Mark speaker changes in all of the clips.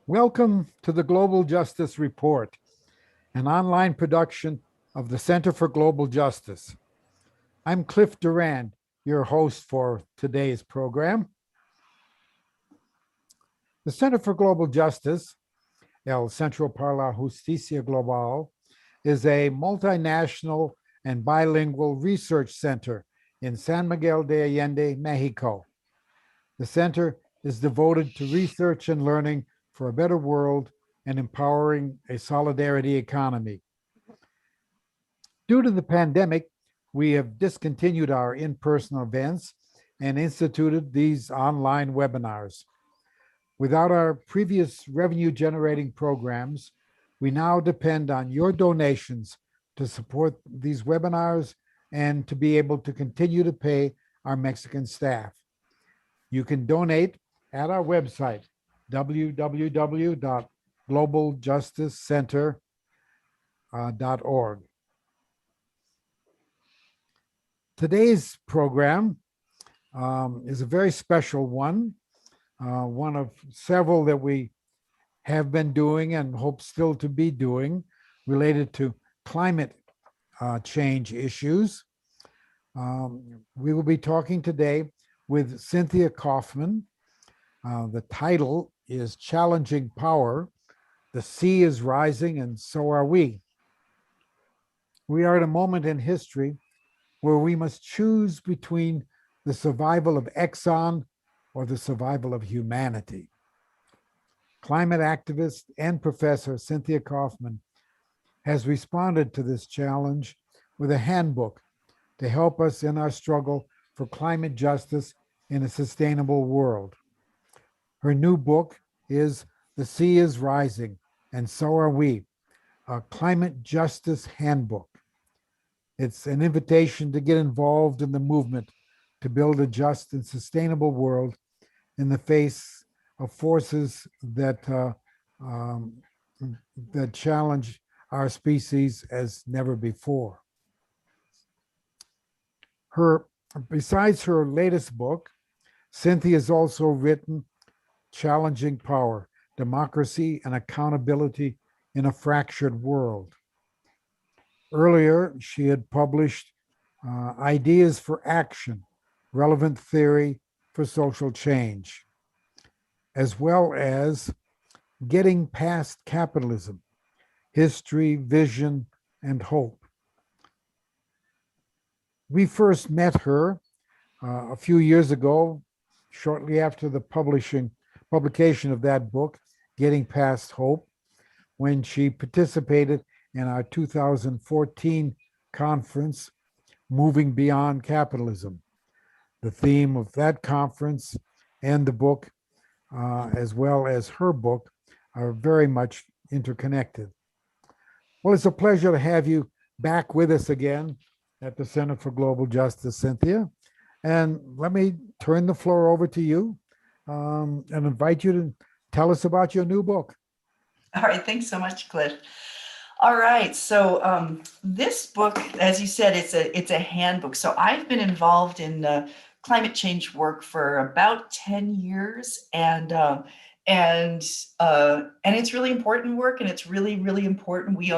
Speaker 1: Welcome to the Global Justice Report, an online production of the Center for Global Justice. I'm Cliff Durand, your host for today's program. The Center for Global Justice, El Centro para la Justicia Global, is a multinational and bilingual research center in San Miguel de Allende, Mexico. The center is devoted to research and learning for a better world and empowering a solidarity economy. Due to the pandemic, we have discontinued our in-person events and instituted these online webinars. Without our previous revenue-generating programs, we now depend on your donations to support these webinars and to be able to continue to pay our Mexican staff. You can donate at our website, www.globaljusticecenter.org. Today's program is a very special one of several that we have been doing and hope still to be doing related to climate change issues. We will be talking today with Cynthia Kaufman. The title is Challenging Power. The Sea is Rising and So Are We. We are at a moment in history where we must choose between the survival of Exxon or the survival of humanity. Climate activist and professor Cynthia Kaufman has responded to this challenge with a handbook to help us in our struggle for climate justice in a sustainable world. Her new book is The Sea is Rising, and So Are We, a climate justice handbook. It's an invitation to get involved in the movement to build a just and sustainable world in the face of forces that challenge our species as never before. Besides her latest book, Cynthia has also written Challenging Power, Democracy and Accountability in a Fractured World. Earlier, she had published Ideas for Action, Relevant Theory for Social Change, as well as Getting Past Capitalism, History, Vision, and Hope. We first met her a few years ago, shortly after the publication of that book, Getting Past Hope, when she participated in our 2014 conference, Moving Beyond Capitalism. The theme of that conference and the book, as well as her book, are very much interconnected. Well, it's a pleasure to have you back with us again at the Center for Global Justice, Cynthia. And let me turn the floor over to you and invite you to tell us about your new book.
Speaker 2: All right, thanks so much, Cliff. All right, so this book, as you said, it's a handbook. So I've been involved in climate change work for about 10 years, and it's really important work, and it's really important. We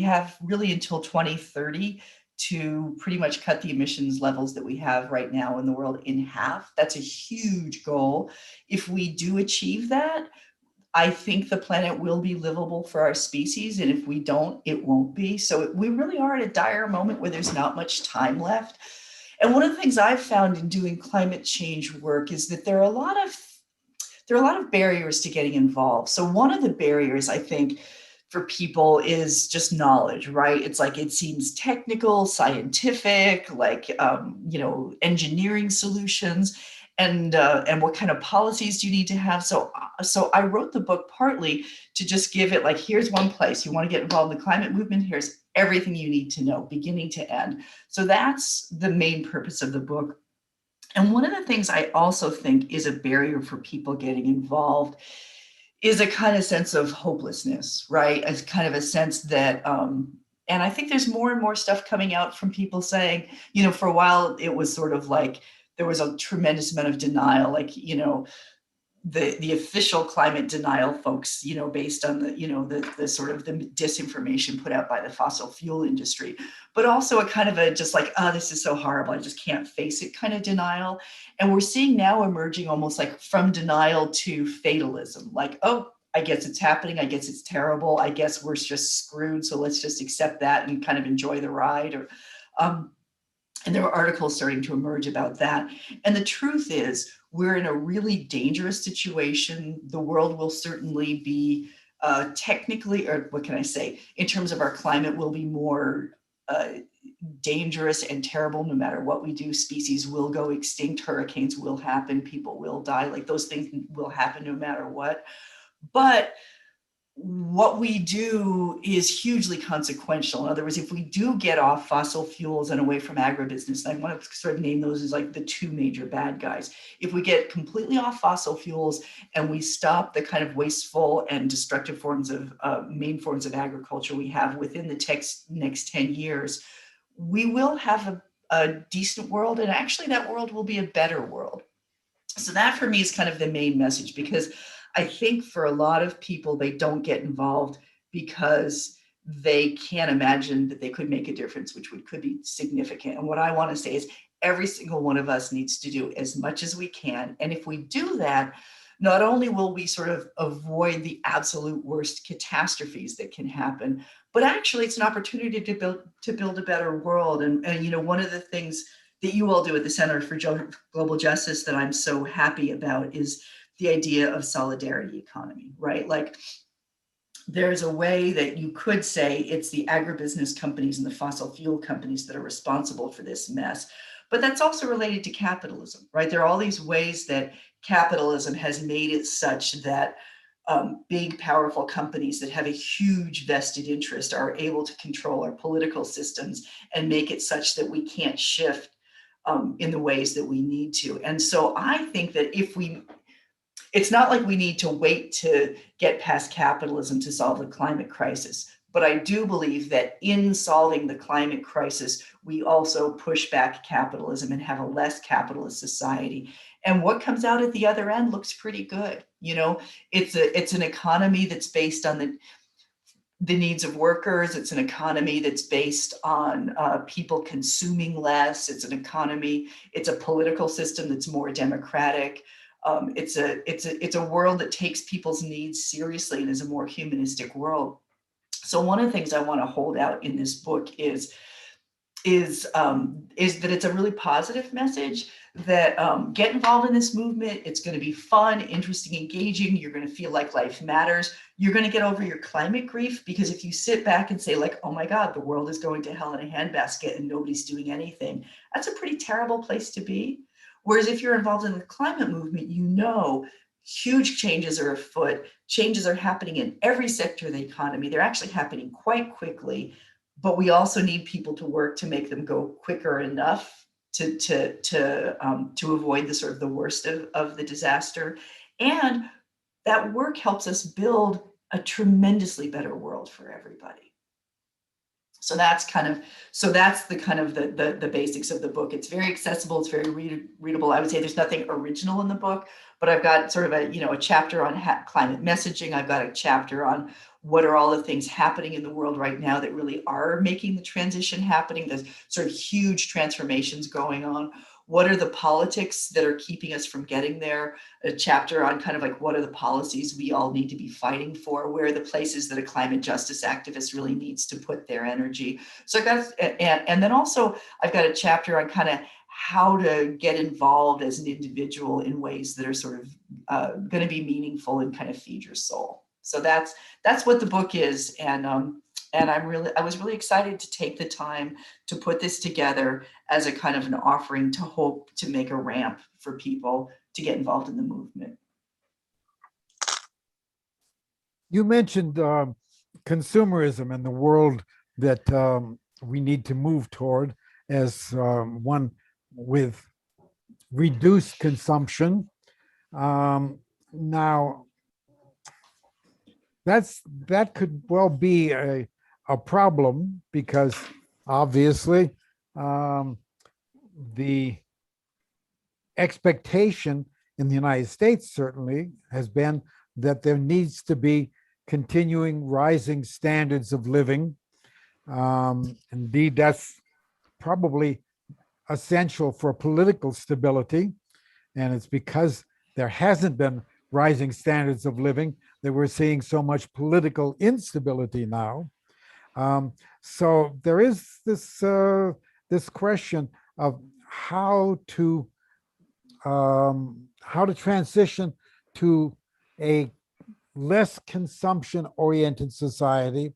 Speaker 2: have really until 2030 to pretty much cut the emissions levels that we have right now in the world in half. That's a huge goal. If we do achieve that, I think the planet will be livable for our species, and if we don't, it won't be. So we really are at a dire moment where there's not much time left. And one of the things I've found in doing climate change work is that there are a lot of barriers to getting involved. So one of the barriers, I think, for people is just knowledge, right? It's like it seems technical, scientific, like engineering solutions. And what kind of policies do you need to have? So I wrote the book partly to just give it like, here's one place you want to get involved in the climate movement. Here's everything you need to know, beginning to end. So that's the main purpose of the book. And one of the things I also think is a barrier for people getting involved is a kind of sense of hopelessness, right? As kind of a sense that, and I think there's more and more stuff coming out from people saying, for a while it was sort of like, there was a tremendous amount of denial, like, the official climate denial folks, based on the sort of the disinformation put out by the fossil fuel industry, but also a kind of a just like, oh, this is so horrible, I just can't face it kind of denial. And we're seeing now emerging almost like from denial to fatalism, like, oh, I guess it's happening, I guess it's terrible, I guess we're just screwed, so let's just accept that and kind of enjoy the ride. Or and there were articles starting to emerge about that. And the truth is, we're in a really dangerous situation. The world will certainly be technically, or what can I say, in terms of our climate, will be more dangerous and terrible no matter what we do. Species will go extinct, hurricanes will happen, people will die, like those things will happen no matter what. But what we do is hugely consequential. In other words, if we do get off fossil fuels and away from agribusiness, and I want to sort of name those as like the two major bad guys. If we get completely off fossil fuels and we stop the kind of wasteful and destructive forms of main forms of agriculture we have within the next 10 years, we will have a decent world. And actually that world will be a better world. So that for me is kind of the main message, because I think for a lot of people, they don't get involved because they can't imagine that they could make a difference, which could be significant. And what I want to say is every single one of us needs to do as much as we can. And if we do that, not only will we sort of avoid the absolute worst catastrophes that can happen, but actually it's an opportunity to build a better world. And one of the things that you all do at the Center for Global Justice that I'm so happy about is the idea of solidarity economy, right? Like there's a way that you could say it's the agribusiness companies and the fossil fuel companies that are responsible for this mess, but that's also related to capitalism, right? There are all these ways that capitalism has made it such that big, powerful companies that have a huge vested interest are able to control our political systems and make it such that we can't shift in the ways that we need to. And so I think that it's not like we need to wait to get past capitalism to solve the climate crisis. But I do believe that in solving the climate crisis, we also push back capitalism and have a less capitalist society. And what comes out at the other end looks pretty good. It's an economy that's based on the needs of workers. It's an economy that's based on people consuming less. It's a political system that's more democratic. It's a world that takes people's needs seriously and is a more humanistic world. So one of the things I want to hold out in this book is that it's a really positive message that get involved in this movement. It's going to be fun, interesting, engaging. You're going to feel like life matters. You're going to get over your climate grief, because if you sit back and say like, oh my God, the world is going to hell in a handbasket and nobody's doing anything, that's a pretty terrible place to be. Whereas if you're involved in the climate movement, huge changes are afoot. Changes are happening in every sector of the economy. They're actually happening quite quickly, but we also need people to work to make them go quicker enough to avoid the sort of the worst of the disaster. And that work helps us build a tremendously better world for everybody. So that's the basics of the book. It's very accessible. It's very readable. I would say there's nothing original in the book, but I've got sort of a chapter on climate messaging. I've got a chapter on what are all the things happening in the world right now that really are making the transition happening. There's sort of huge transformations going on. What are the politics that are keeping us from getting there? A chapter on kind of like what are the policies we all need to be fighting for? Where are the places that a climate justice activist really needs to put their energy? So I've got, and then also I've got a chapter on kind of how to get involved as an individual in ways that are sort of going to be meaningful and kind of feed your soul. So that's what the book is. And I was really excited to take the time to put this together as a kind of an offering to hope to make a ramp for people to get involved in the movement.
Speaker 1: You mentioned consumerism and the world that we need to move toward as one with reduced consumption. Now, that could well be a problem, because obviously the expectation in the United States certainly has been that there needs to be continuing rising standards of living. Indeed, that's probably essential for political stability. And it's because there hasn't been rising standards of living that we're seeing so much political instability now. So there is this question of how to transition to a less consumption oriented society,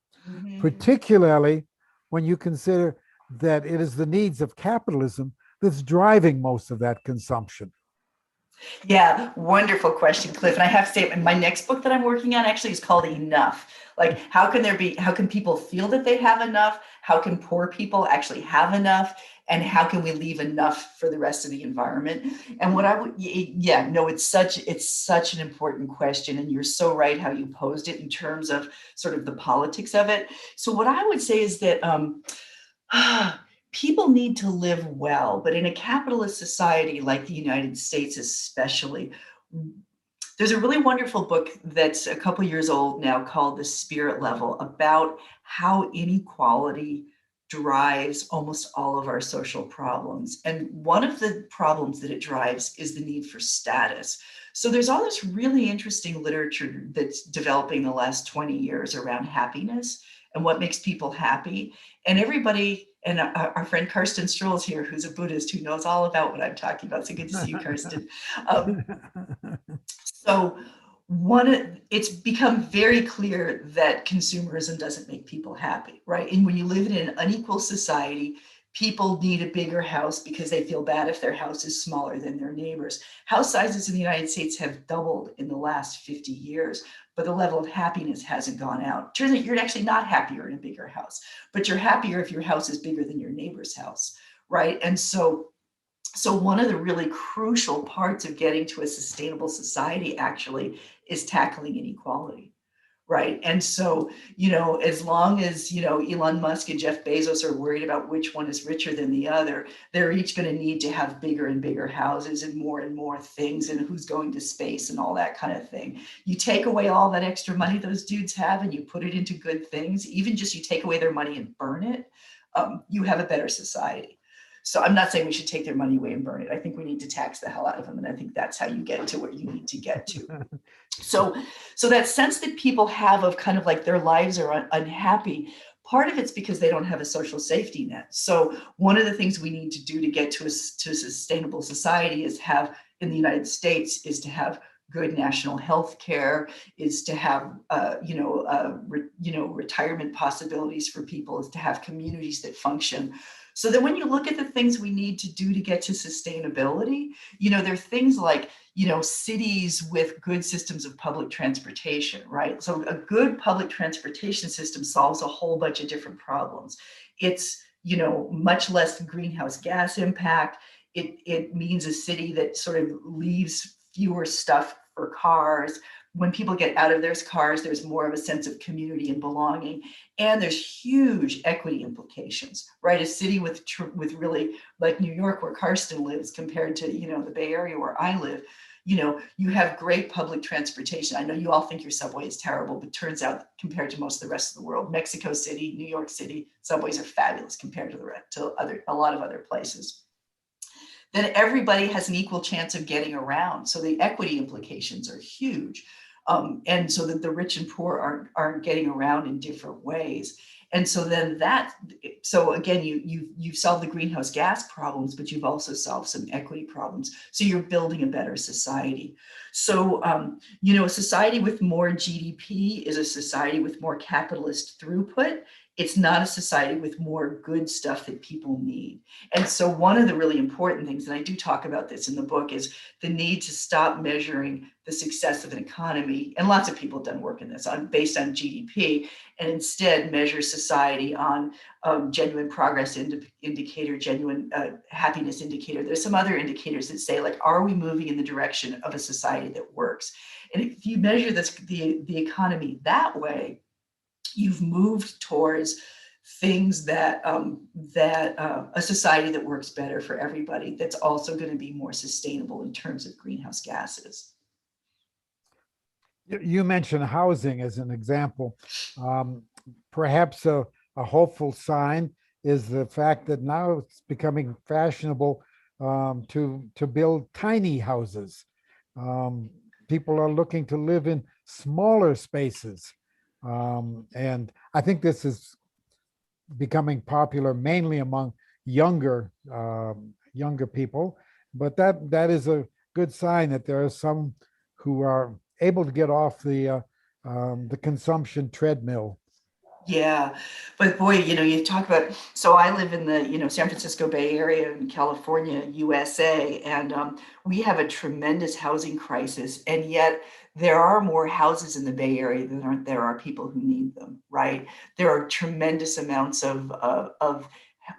Speaker 1: particularly when you consider that it is the needs of capitalism that's driving most of that consumption.
Speaker 2: Yeah, wonderful question, Cliff. And I have to say, my next book that I'm working on actually is called Enough. Like, how can people feel that they have enough? How can poor people actually have enough? And how can we leave enough for the rest of the environment? And what I would, yeah, no, it's such an important question. And you're so right how you posed it in terms of sort of the politics of it. So what I would say is that, people need to live well, but in a capitalist society like the United States, especially, there's a really wonderful book that's a couple years old now called The Spirit Level, about how inequality drives almost all of our social problems. And one of the problems that it drives is the need for status. So there's all this really interesting literature that's developing the last 20 years around happiness and what makes people happy. And everybody, and our friend Karsten Stroll is here, who's a Buddhist who knows all about what I'm talking about. So good to see you, Karsten. So it's become very clear that consumerism doesn't make people happy, right? And when you live in an unequal society, people need a bigger house because they feel bad if their house is smaller than their neighbors. House sizes in the United States have doubled in the last 50 years, but the level of happiness hasn't gone out. Turns out you're actually not happier in a bigger house, but you're happier if your house is bigger than your neighbor's house, right? And so one of the really crucial parts of getting to a sustainable society actually is tackling inequality, right? And so, as long as, Elon Musk and Jeff Bezos are worried about which one is richer than the other, they're each going to need to have bigger and bigger houses and more things, and who's going to space and all that kind of thing. You take away all that extra money those dudes have and you put it into good things, even just you take away their money and burn it, you have a better society. So I'm not saying we should take their money away and burn it. I think we need to tax the hell out of them. And I think that's how you get to where you need to get to. So that sense that people have of kind of like their lives are unhappy, part of it's because they don't have a social safety net. So one of the things we need to do to get to a sustainable society is in the United States, is to have good national health care, is to have, retirement possibilities for people, is to have communities that function. So that when you look at the things we need to do to get to sustainability, there are things like, cities with good systems of public transportation, right? So a good public transportation system solves a whole bunch of different problems. It's, much less greenhouse gas impact. It means a city that sort of leaves fewer stuff for cars. When people get out of their cars, there's more of a sense of community and belonging. And there's huge equity implications, right? A city with really, like New York, where Karsten lives, compared to, the Bay Area where I live, you have great public transportation. I know you all think your subway is terrible, but turns out compared to most of the rest of the world, Mexico City, New York City, subways are fabulous compared to a lot of other places. Then everybody has an equal chance of getting around. So the equity implications are huge. And so that the rich and poor aren't getting around in different ways. And so then so again, you've solved the greenhouse gas problems, but you've also solved some equity problems. So you're building a better society. So, a society with more GDP is a society with more capitalist throughput. It's not a society with more good stuff that people need. And so one of the really important things, and I do talk about this in the book, is the need to stop measuring the success of an economy. And lots of people have done work in this based on GDP, and instead measure society on genuine progress indicator, genuine happiness indicator. There's some other indicators that say, like, are we moving in the direction of a society that works? And if you measure the economy that way, you've moved towards things that a society that works better for everybody, that's also going to be more sustainable in terms of greenhouse gases.
Speaker 1: You mentioned housing as an example. Um, Perhaps a hopeful sign is the fact that now it's becoming fashionable to build tiny houses. Um, People are looking to live in smaller spaces. And I think this is becoming popular mainly among younger people. But that is a good sign that there are some who are able to get off the consumption treadmill.
Speaker 2: Yeah, but boy, you talk about, so I live in the, San Francisco Bay Area in California, USA, and we have a tremendous housing crisis, and yet there are more houses in the Bay Area than there are people who need them, right? There are tremendous amounts of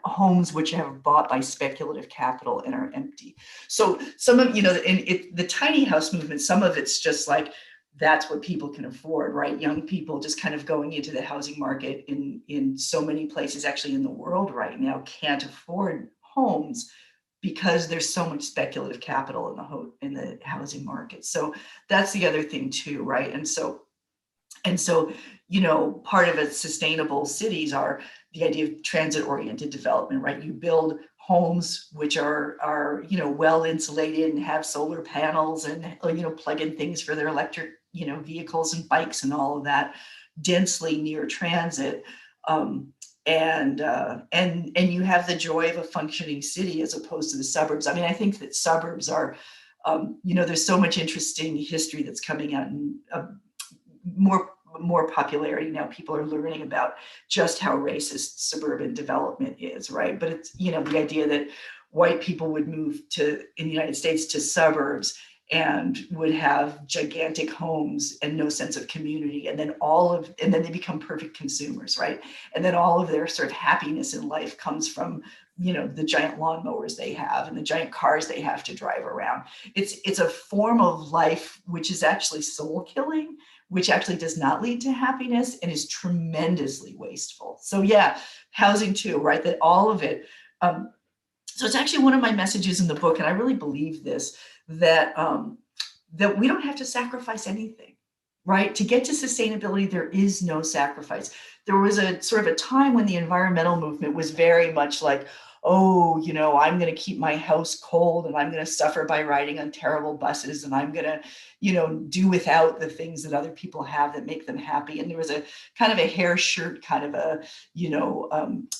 Speaker 2: homes which have bought by speculative capital and are empty. So some of, the tiny house movement, some of it's just like, that's what people can afford, right? Young people just kind of going into the housing market in so many places actually in the world right now can't afford homes because there's so much speculative capital in the housing market. So that's the other thing too, right? And so, part of its sustainable cities are the idea of transit-oriented development, right? You build homes which are well insulated and have solar panels and plug in things for their electric vehicles and bikes and all of that densely near transit. And you have the joy of a functioning city as opposed to the suburbs. I mean, I think that suburbs are, there's so much interesting history that's coming out, and more popularity now. People are learning about just how racist suburban development is, right? But it's, the idea that white people would move in the United States to suburbs and would have gigantic homes and no sense of community, and then they become perfect consumers, right? And then all of their sort of happiness in life comes from the giant lawnmowers they have and the giant cars they have to drive around. It's a form of life which is actually soul killing, which actually does not lead to happiness and is tremendously wasteful. So yeah, housing too, right? That all of it. So it's actually one of my messages in the book, and I really believe this, that that we don't have to sacrifice anything, right? To get to sustainability, there is no sacrifice. There was a sort of a time when the environmental movement was very much like, oh, I'm going to keep my house cold and I'm going to suffer by riding on terrible buses and I'm going to, do without the things that other people have that make them happy. And there was a kind of a hair shirt kind of a,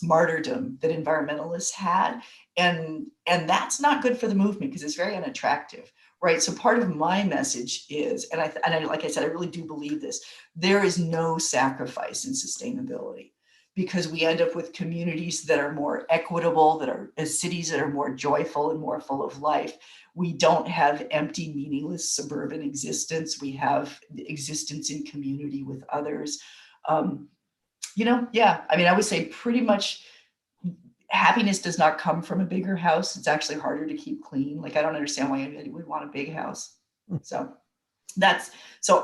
Speaker 2: martyrdom that environmentalists had. And that's not good for the movement because it's very unattractive. Right. So part of my message is, and I, like I said, I really do believe this, there is no sacrifice in sustainability, because we end up with communities that are more equitable, that are cities that are more joyful and more full of life. We don't have empty, meaningless suburban existence. We have existence in community with others. Yeah, I mean, I would say pretty much happiness does not come from a bigger house. It's actually harder to keep clean. Like, I don't understand why anybody would want a big house. So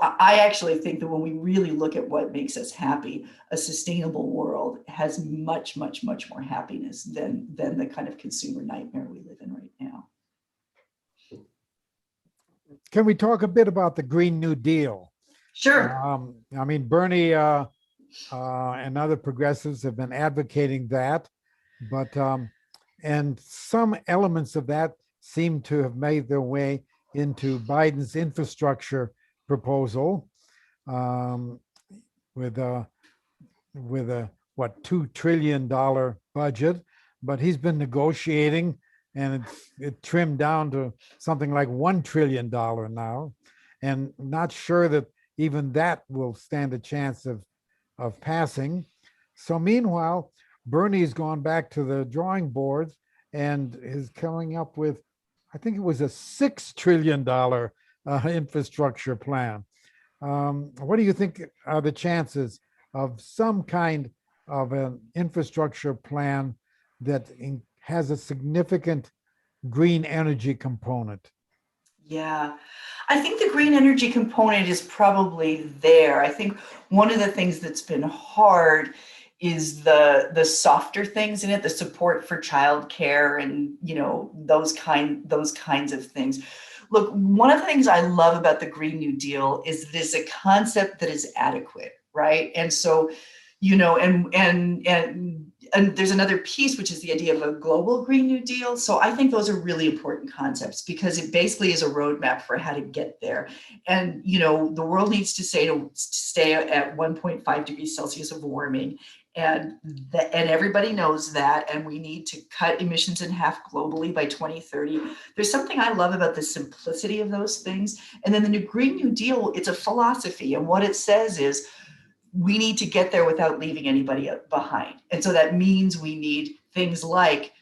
Speaker 2: I actually think that when we really look at what makes us happy, a sustainable world has much, much, much more happiness than the kind of consumer nightmare we live in right now.
Speaker 1: Can we talk a bit about the Green New Deal?
Speaker 2: Sure.
Speaker 1: I mean, Bernie and other progressives have been advocating that, but and some elements of that seem to have made their way into Biden's infrastructure proposal, with a what, $2 trillion budget, but he's been negotiating, and it trimmed down to something like $1 trillion now, and not sure that even that will stand a chance of passing. So meanwhile, Bernie's gone back to the drawing boards and is coming up with, I think it was a $6 trillion infrastructure plan. What do you think are the chances of some kind of an infrastructure plan that has a significant green energy component?
Speaker 2: Yeah, I think the green energy component is probably there. I think one of the things that's been hard the softer things in it, the support for childcare and, you know, those kinds of things. Look, one of the things I love about the Green New Deal is that it's a concept that is adequate, right? And so, you know, and there's another piece, which is the idea of a global Green New Deal. So I think those are really important concepts because it basically is a roadmap for how to get there. And, you know, the world needs to stay at 1.5 degrees Celsius of warming. And everybody knows that, and we need to cut emissions in half globally by 2030. There's something I love about the simplicity of those things. And then the new Green New Deal, it's a philosophy, and what it says is we need to get there without leaving anybody behind. And so that means we need things like,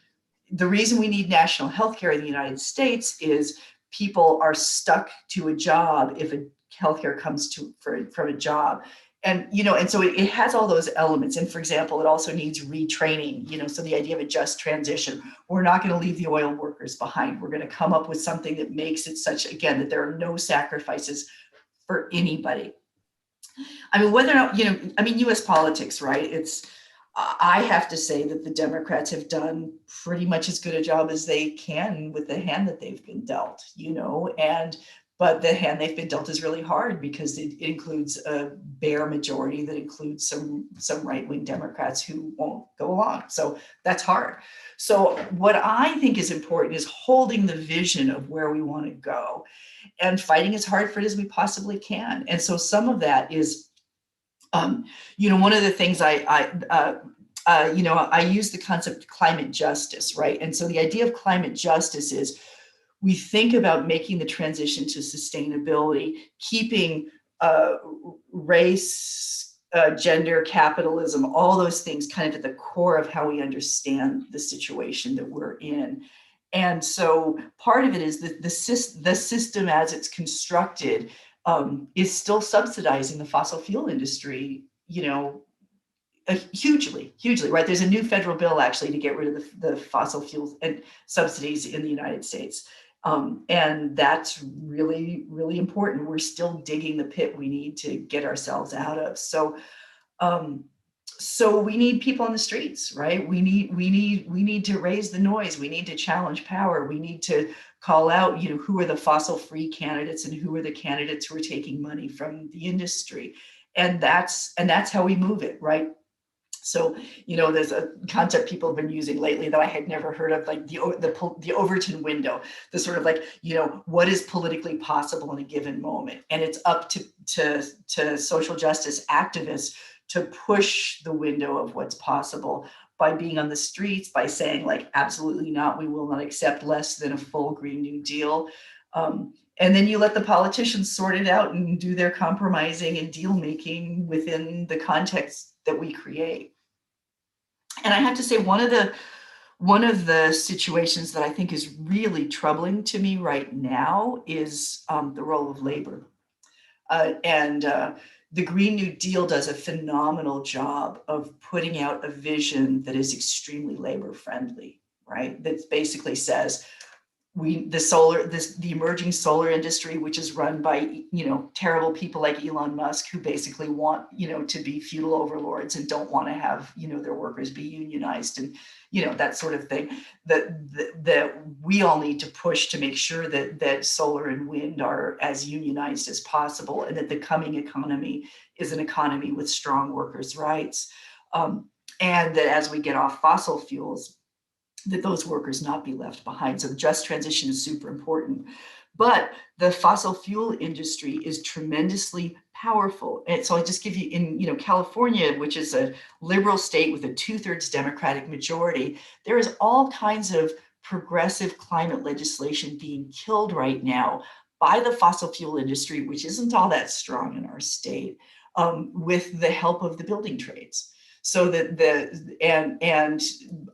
Speaker 2: the reason we need national health care in the United States is people are stuck to a job if a healthcare comes from a job. And, you know, and so it has all those elements. And for example, it also needs retraining, you know, so the idea of a just transition. We're not going to leave the oil workers behind. We're going to come up with something that makes it such, again, that there are no sacrifices for anybody. I mean, whether or not, you know, I mean, US politics, right? I have to say that the Democrats have done pretty much as good a job as they can with the hand that they've been dealt, you know, but the hand they've been dealt is really hard because it includes a bare majority that includes some right-wing Democrats who won't go along. So that's hard. So what I think is important is holding the vision of where we want to go and fighting as hard for it as we possibly can. And so some of that is, you know, one of the things you know, I use the concept of climate justice, right? And so the idea of climate justice is we think about making the transition to sustainability, keeping race, gender, capitalism, all those things kind of at the core of how we understand the situation that we're in. And so part of it is that the system as it's constructed is still subsidizing the fossil fuel industry, you know, hugely, right? There's a new federal bill actually to get rid of the fossil fuels and subsidies in the United States. And that's really, really important. We're still digging the pit we need to get ourselves out of. So, so we need people on the streets, right? We need to raise the noise. We need to challenge power. We need to call out, you know, who are the fossil-free candidates and who are the candidates who are taking money from the industry. And that's how we move it, right? So, you know, there's a concept people have been using lately that I had never heard of, like the Overton window, the sort of like, you know, what is politically possible in a given moment. And it's up to social justice activists to push the window of what's possible by being on the streets, by saying like, absolutely not, we will not accept less than a full Green New Deal. And then you let the politicians sort it out and do their compromising and deal making within the context that we create. And I have to say, one of the situations that I think is really troubling to me right now is the role of labor. The Green New Deal does a phenomenal job of putting out a vision that is extremely labor friendly, right? That basically says, the emerging solar industry, which is run by, you know, terrible people like Elon Musk, who basically want, you know, to be feudal overlords and don't want to have, you know, their workers be unionized and, you know, that sort of thing, that we all need to push to make sure that solar and wind are as unionized as possible, and that the coming economy is an economy with strong workers' rights. And that as we get off fossil fuels, that those workers not be left behind. So the just transition is super important. But the fossil fuel industry is tremendously powerful. And so I just give you, in, you know, California, which is a liberal state with a 2/3 Democratic majority, there is all kinds of progressive climate legislation being killed right now by the fossil fuel industry, which isn't all that strong in our state, with the help of the building trades. So that and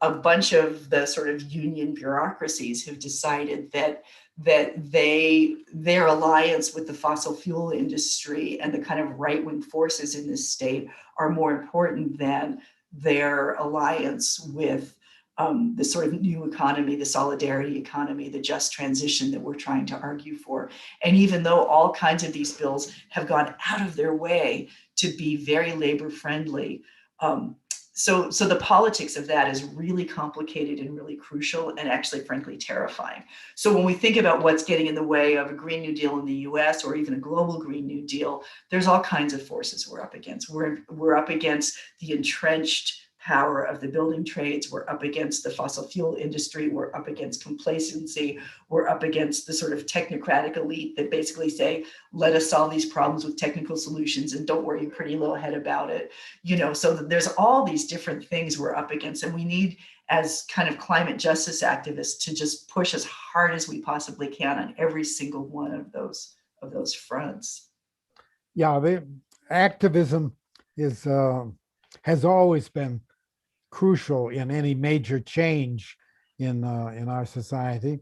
Speaker 2: a bunch of the sort of union bureaucracies have decided that their alliance with the fossil fuel industry and the kind of right-wing forces in this state are more important than their alliance with the sort of new economy, the solidarity economy, the just transition that we're trying to argue for. And even though all kinds of these bills have gone out of their way to be very labor friendly, so the politics of that is really complicated and really crucial and actually, frankly, terrifying. So when we think about what's getting in the way of a Green New Deal in the US or even a global Green New Deal, there's all kinds of forces we're up against. We're up against the entrenched power of the building trades. We're up against the fossil fuel industry. We're up against complacency. We're up against the sort of technocratic elite that basically say, let us solve these problems with technical solutions and don't worry your pretty little head about it. So there's all these different things we're up against, and we need, as kind of climate justice activists, to just push as hard as we possibly can on every single one of those fronts.
Speaker 1: Yeah, the activism is has always been crucial in any major change in our society,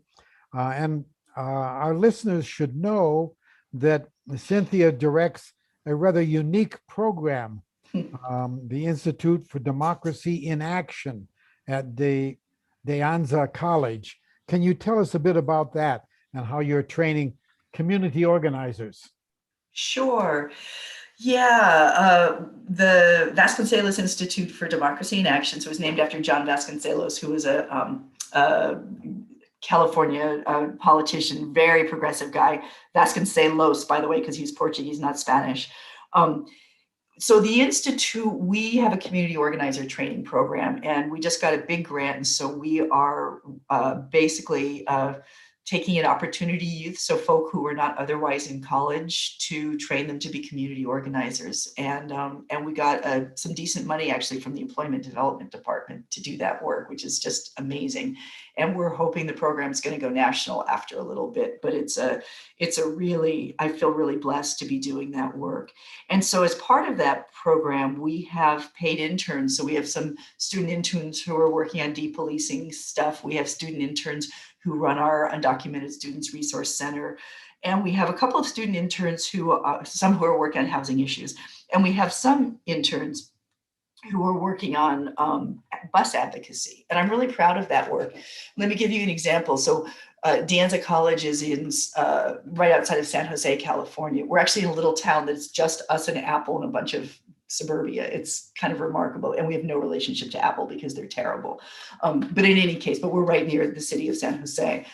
Speaker 1: and our listeners should know that Cynthia directs a rather unique program, the Institute for Democracy in Action at De Anza College. Can you tell us a bit about that and how you're training community organizers?
Speaker 2: Sure. Yeah, the Vasconcelos Institute for Democracy in Action, so it was named after John Vasconcelos, who was a California politician, very progressive guy. Vasconcelos, by the way, because he's Portuguese, not Spanish. So the Institute, we have a community organizer training program, and we just got a big grant. And so we are basically taking in opportunity youth, so folk who are not otherwise in college, to train them to be community organizers. And we got some decent money actually from the Employment Development Department to do that work, which is just amazing. And we're hoping the program is going to go national after a little bit, but it's a really, I feel really blessed to be doing that work. And so as part of that program, we have paid interns. So we have some student interns who are working on depolicing stuff. We have student interns who run our Undocumented Students Resource Center. And we have a couple of student interns some who are working on housing issues. And we have some interns who are working on bus advocacy. And I'm really proud of that work. Let me give you an example. So De Anza College is in right outside of San Jose, California. We're actually in a little town that's just us and Apple and a bunch of suburbia. It's kind of remarkable. And we have no relationship to Apple because they're terrible. But in any case, we're right near the city of San Jose.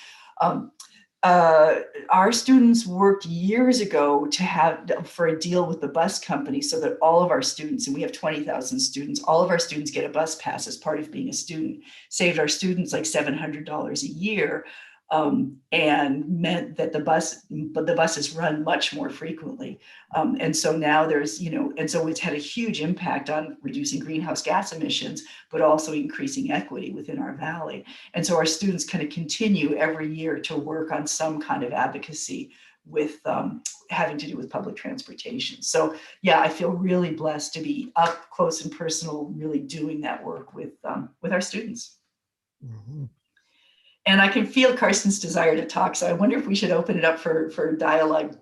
Speaker 2: Our students worked years ago for a deal with the bus company so that all of our students, and we have 20,000 students, all of our students get a bus pass as part of being a student, saved our students like $700 a year. And meant that the buses run much more frequently. And so now there's, and so it's had a huge impact on reducing greenhouse gas emissions, but also increasing equity within our valley. And so our students kind of continue every year to work on some kind of advocacy with having to do with public transportation. So yeah, I feel really blessed to be up close and personal, really doing that work with our students.
Speaker 1: Mm-hmm.
Speaker 2: And I can feel Karsten's desire to talk. So I wonder if we should open it up for dialogue,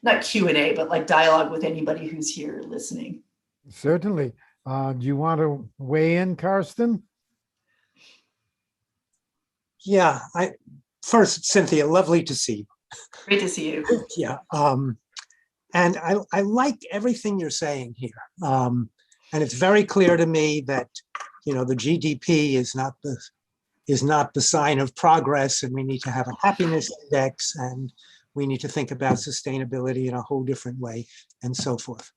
Speaker 2: not Q&A, but like dialogue with anybody who's here listening.
Speaker 1: Certainly. Do you want to weigh in, Karsten?
Speaker 3: Yeah. First, Cynthia, lovely to see you.
Speaker 2: Great to see you.
Speaker 3: Yeah. And I like everything you're saying here. And it's very clear to me that, the GDP is not the sign of progress, and we need to have a happiness index, and we need to think about sustainability in a whole different way, and so forth.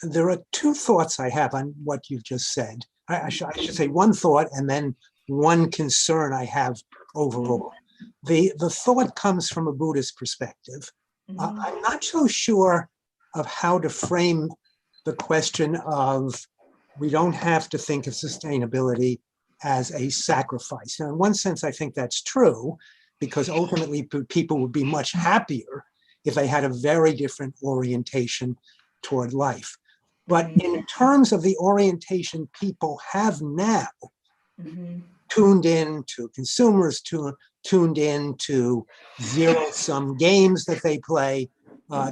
Speaker 3: There are two thoughts I have on what you've just said. I should say one thought and then one concern I have overall. The thought comes from a Buddhist perspective. I'm not so sure of how to frame the question of, we don't have to think of sustainability as a sacrifice. Now, in one sense, I think that's true, because ultimately people would be much happier if they had a very different orientation toward life. But in terms of the orientation people have now, tuned in to consumers, tuned in to zero-sum games that they play,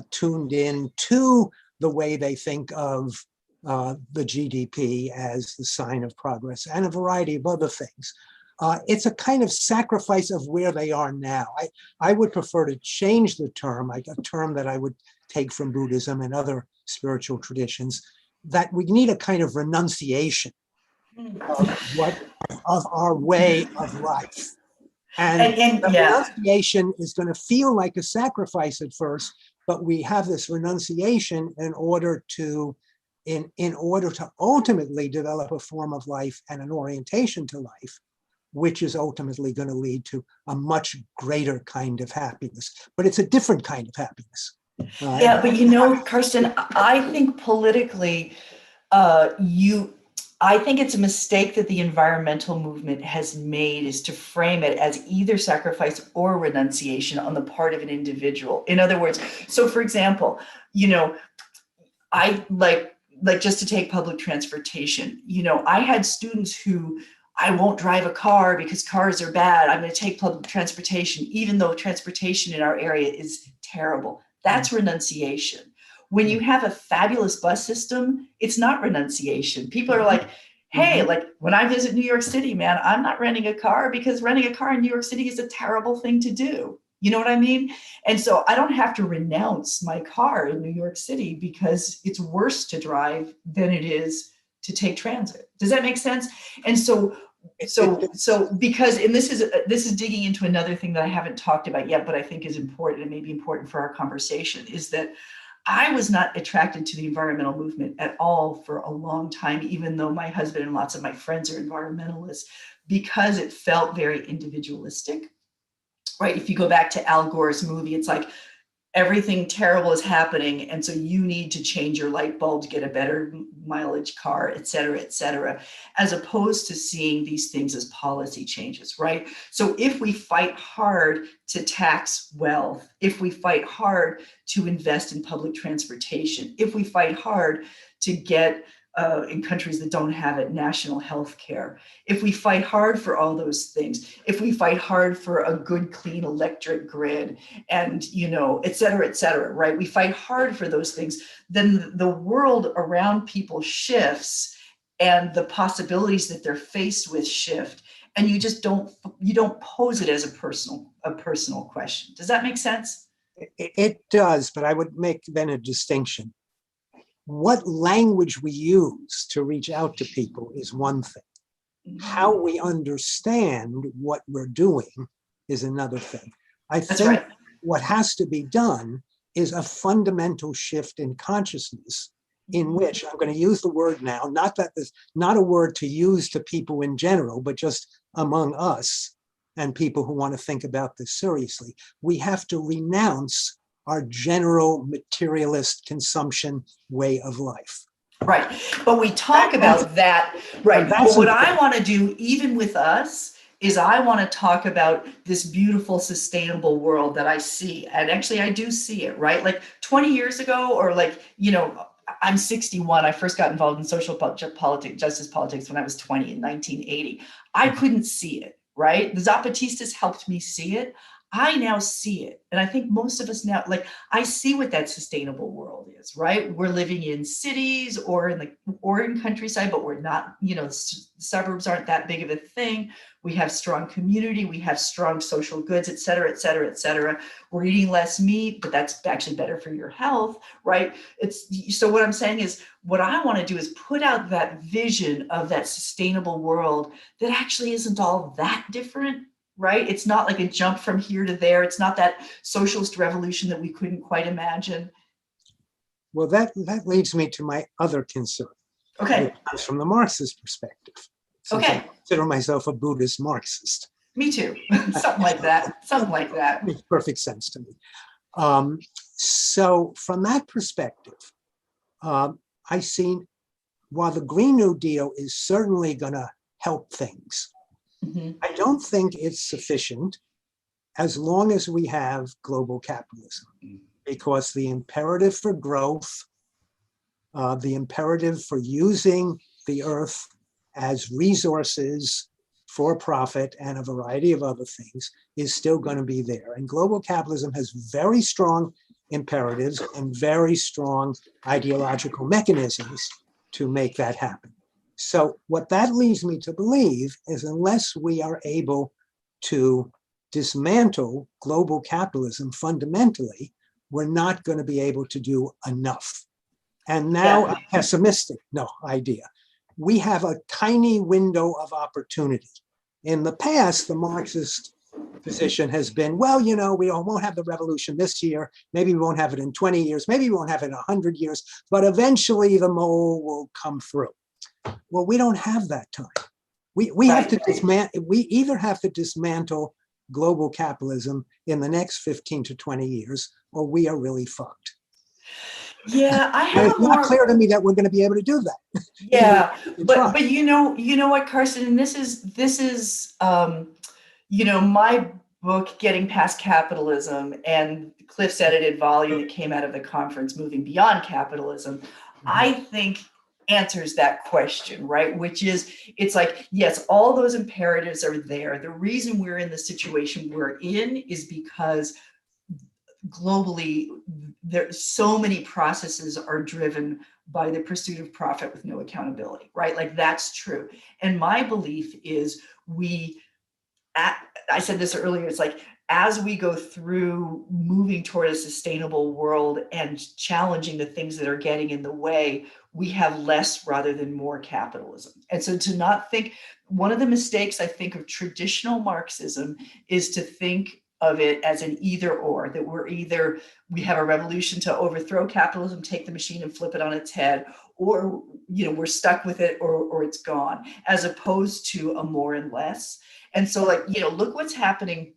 Speaker 3: tuned in to the way they think of the GDP as the sign of progress, and a variety of other things. It's a kind of sacrifice of where they are now. I would prefer to change the term, like a term that I would take from Buddhism and other spiritual traditions, that we need a kind of renunciation of our way of life. And
Speaker 2: And
Speaker 3: the
Speaker 2: yeah,
Speaker 3: renunciation is going to feel like a sacrifice at first, but we have this renunciation in order to ultimately develop a form of life and an orientation to life, which is ultimately going to lead to a much greater kind of happiness. But it's a different kind of happiness.
Speaker 2: yeah, but Karsten, I think politically, I think it's a mistake that the environmental movement has made is to frame it as either sacrifice or renunciation on the part of an individual. In other words, so for example, I like just to take public transportation, I had students who I won't drive a car because cars are bad. I'm going to take public transportation, even though transportation in our area is terrible. That's renunciation. When you have a fabulous bus system, it's not renunciation. People are like, hey, like when I visit New York City, man, I'm not renting a car because renting a car in New York City is a terrible thing to do. You know what I mean? And so I don't have to renounce my car in New York City because it's worse to drive than it is to take transit. Does that make sense? And so because, and this is digging into another thing that I haven't talked about yet, but I think is important and may be important for our conversation, is that I was not attracted to the environmental movement at all for a long time, even though my husband and lots of my friends are environmentalists, because it felt very individualistic, right? If you go back to Al Gore's movie, it's like everything terrible is happening, and so you need to change your light bulb to get a better mileage car, et cetera, as opposed to seeing these things as policy changes, right? So if we fight hard to tax wealth, if we fight hard to invest in public transportation, if we fight hard to get in countries that don't have it, national health care, if we fight hard for all those things, if we fight hard for a good, clean electric grid and, et cetera, right? We fight hard for those things, then the world around people shifts and the possibilities that they're faced with shift. And you just don't pose it as a personal question. Does that make sense?
Speaker 3: It does, but I would make then a distinction. What language we use to reach out to people is one thing. How we understand what we're doing is another thing. I think what has to be done is a fundamental shift in consciousness in which, I'm going to use the word now, not that there's not a word to use to people in general, but just among us and people who want to think about this seriously. We have to renounce our general materialist consumption way of life.
Speaker 2: Right. But we talk about that. Right. But what I want to do, even with us, is I want to talk about this beautiful, sustainable world that I see. And actually, I do see it, right? Like 20 years ago, or like, I'm 61. I first got involved in social politics, justice politics when I was 20 in 1980. I couldn't see it, right? The Zapatistas helped me see it. I now see it. And I think most of us now, like, I see what that sustainable world is, right? We're living in cities or in countryside, but we're not, the suburbs aren't that big of a thing. We have strong community, we have strong social goods, et cetera. We're eating less meat, but that's actually better for your health, right? So what I'm saying is, what I want to do is put out that vision of that sustainable world that actually isn't all that different. Right? It's not like a jump from here to there. It's not that socialist revolution that we couldn't quite imagine.
Speaker 3: Well, that leads me to my other concern.
Speaker 2: Okay.
Speaker 3: Which comes from the Marxist perspective. Since I consider myself a Buddhist Marxist.
Speaker 2: Me too. Something like that.
Speaker 3: Makes perfect sense to me. So from that perspective, I see, while the Green New Deal is certainly going to help things, I don't think it's sufficient as long as we have global capitalism, because the imperative for growth, the imperative for using the earth as resources for profit and a variety of other things is still going to be there. And global capitalism has very strong imperatives and very strong ideological mechanisms to make that happen. So what that leads me to believe is, unless we are able to dismantle global capitalism fundamentally, we're not going to be able to do enough. And now
Speaker 2: Yeah.
Speaker 3: a pessimistic idea. We have a tiny window of opportunity. In the past, the Marxist position has been, well, we won't have the revolution this year. Maybe we won't have it in 20 years. Maybe we won't have it in 100 years, but eventually the mole will come through. Well, we don't have that time. We have to dismantle, we either have to dismantle global capitalism in the next 15 to 20 years, or we are really fucked.
Speaker 2: Yeah, I
Speaker 3: And
Speaker 2: have
Speaker 3: it's
Speaker 2: a
Speaker 3: not
Speaker 2: more,
Speaker 3: clear to me that we're going to be able to do that.
Speaker 2: yeah,
Speaker 3: To try.
Speaker 2: but you know what, Carson, and this is my book, Getting Past Capitalism, and Cliff's edited volume that came out of the conference, Moving Beyond Capitalism, I think answers that question, right? Which is, it's like, yes, all those imperatives are there. The reason we're in the situation we're in is because globally, so many processes are driven by the pursuit of profit with no accountability, right? Like, that's true. And my belief is I said this earlier, it's like, as we go through moving toward a sustainable world and challenging the things that are getting in the way, we have less rather than more capitalism. And so to not think, one of the mistakes I think of traditional Marxism is to think of it as an either or, that we have a revolution to overthrow capitalism, take the machine and flip it on its head, or we're stuck with it, or it's gone, as opposed to a more and less. And so, like, look what's happening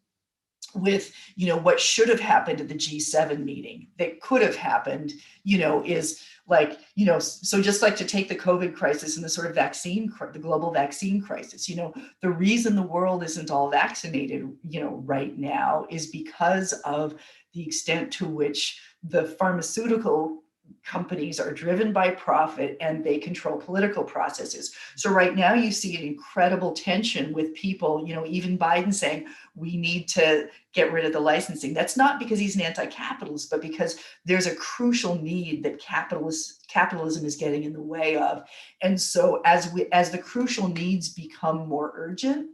Speaker 2: with, what should have happened at the G7 meeting that could have happened, is like, so just like to take the COVID crisis and the sort of the global vaccine crisis, the reason the world isn't all vaccinated, right now is because of the extent to which the pharmaceutical companies are driven by profit and they control political processes. So right now you see an incredible tension with people, even Biden saying we need to get rid of the licensing. That's not because he's an anti-capitalist, but because there's a crucial need that capitalism is getting in the way of. And so as the crucial needs become more urgent,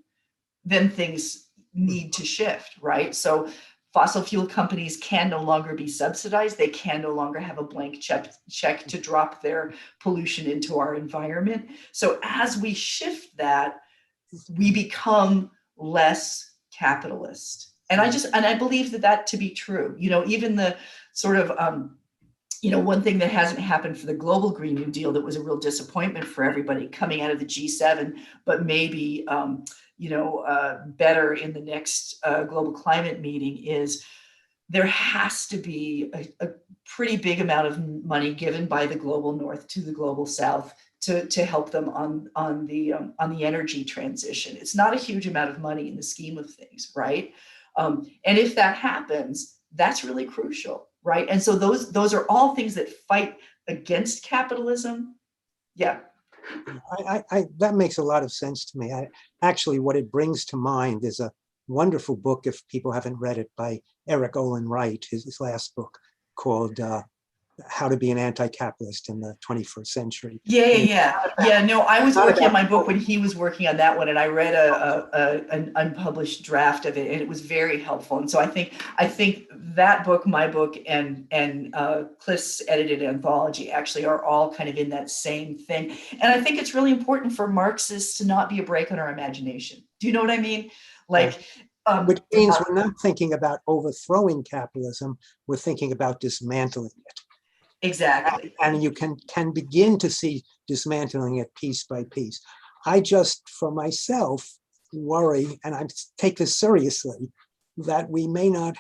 Speaker 2: then things need to shift, right? So fossil fuel companies can no longer be subsidized. They can no longer have a blank check to drop their pollution into our environment. So as we shift that, we become less capitalist. And I believe that to be true. Even the sort of, one thing that hasn't happened for the global Green New Deal that was a real disappointment for everybody coming out of the G7, but maybe better in the next global climate meeting, is there has to be a pretty big amount of money given by the global north to the global south to help them on the energy transition. It's not a huge amount of money in the scheme of things, right? And if that happens, that's really crucial, right? And so those are all things that fight against capitalism. Yeah.
Speaker 3: That makes a lot of sense to me. Actually, what it brings to mind is a wonderful book, if people haven't read it, by Eric Olin Wright, his last book called How to Be an Anti-Capitalist in the 21st Century.
Speaker 2: Yeah. No, I was working on my book when he was working on that one, and I read an unpublished draft of it, and it was very helpful. And so I think that book, my book, and Cliff's edited anthology actually are all kind of in that same thing. And I think it's really important for Marxists to not be a brake on our imagination. Do you know what I mean? Like,
Speaker 3: which means we're not thinking about overthrowing capitalism, we're thinking about dismantling it.
Speaker 2: Exactly.
Speaker 3: And you can begin to see dismantling it piece by piece. I just, for myself, worry, and I take this seriously, that we may not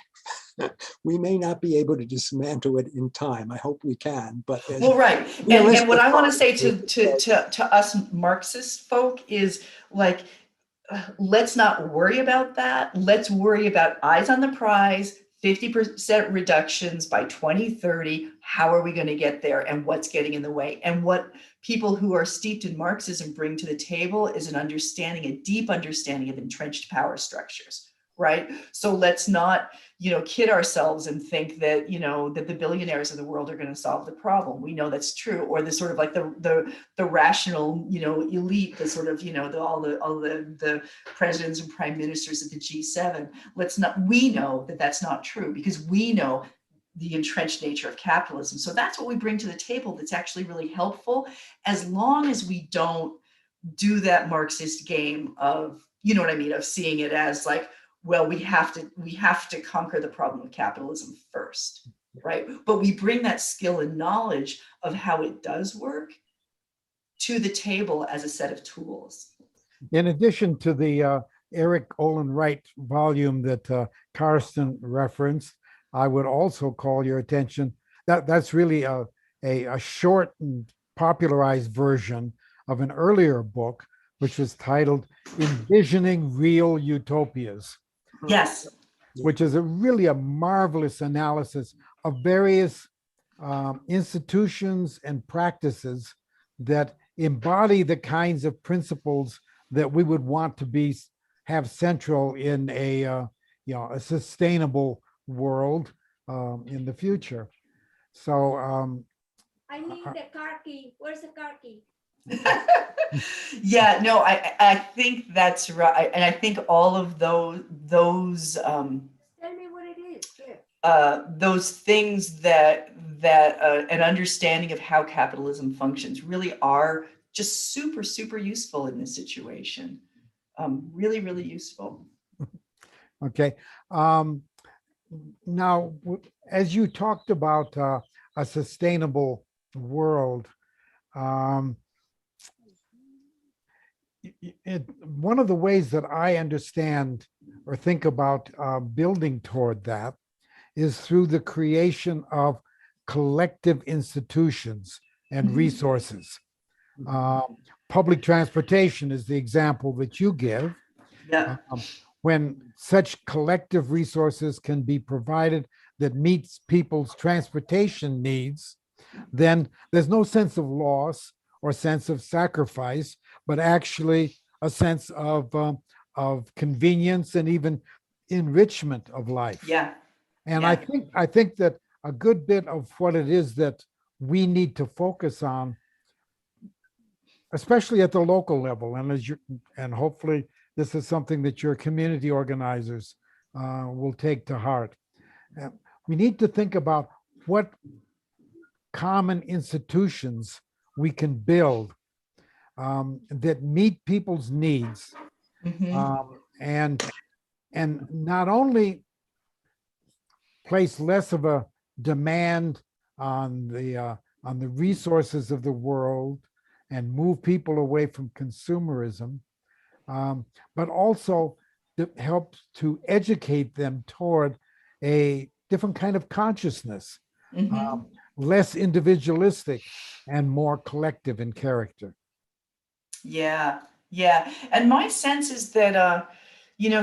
Speaker 3: be able to dismantle it in time. I hope we can, but
Speaker 2: well, right. And what I want to say to us Marxist folk is, like, let's not worry about that. Let's worry about eyes on the prize, 50% reductions by 2030. How are we going to get there, and what's getting in the way? And what people who are steeped in Marxism bring to the table is an understanding, a deep understanding of entrenched power structures, right? So let's not, kid ourselves and think that, that the billionaires of the world are going to solve the problem. We know that's true. Or the sort of like the rational, elite, the sort of, all the presidents and prime ministers of the G7. We know that that's not true, because we know the entrenched nature of capitalism. So that's what we bring to the table that's actually really helpful, as long as we don't do that Marxist game of, you know what I mean, of seeing it as like, well, we have to conquer the problem of capitalism first, right? But we bring that skill and knowledge of how it does work to the table as a set of tools.
Speaker 1: In addition to the Eric Olin Wright volume that Karsten referenced, I would also call your attention that that's really a short and popularized version of an earlier book, which was titled Envisioning Real Utopias,
Speaker 2: Yes.
Speaker 1: which is really a marvelous analysis of various institutions and practices that embody the kinds of principles that we would want to have central in a a sustainable world in the future. So
Speaker 4: I need the car key. Where's the car key?
Speaker 2: Yeah, no, I think that's right. And I think all of those
Speaker 4: Tell me what it is. Here.
Speaker 2: those things that an understanding of how capitalism functions really are just super useful in this situation. Really useful.
Speaker 1: okay. Now, as you talked about a sustainable world, one of the ways that I understand or think about building toward that is through the creation of collective institutions and
Speaker 2: Mhm.
Speaker 1: resources. Public transportation is the example that you give.
Speaker 2: Yeah.
Speaker 1: When such collective resources can be provided that meets people's transportation needs, then there's no sense of loss or sense of sacrifice, but actually a sense of convenience and even enrichment of life.
Speaker 2: Yeah.
Speaker 1: And
Speaker 2: Yeah.
Speaker 1: I think that a good bit of what it is that we need to focus on, especially at the local level, and hopefully this is something that your community organizers will take to heart. We need to think about what common institutions we can build that meet people's needs,
Speaker 2: Mhm.
Speaker 1: and not only place less of a demand on the resources of the world and move people away from consumerism, but also help to educate them toward a different kind of consciousness,
Speaker 2: Mhm.
Speaker 1: less individualistic and more collective in character.
Speaker 2: Yeah. And my sense is that,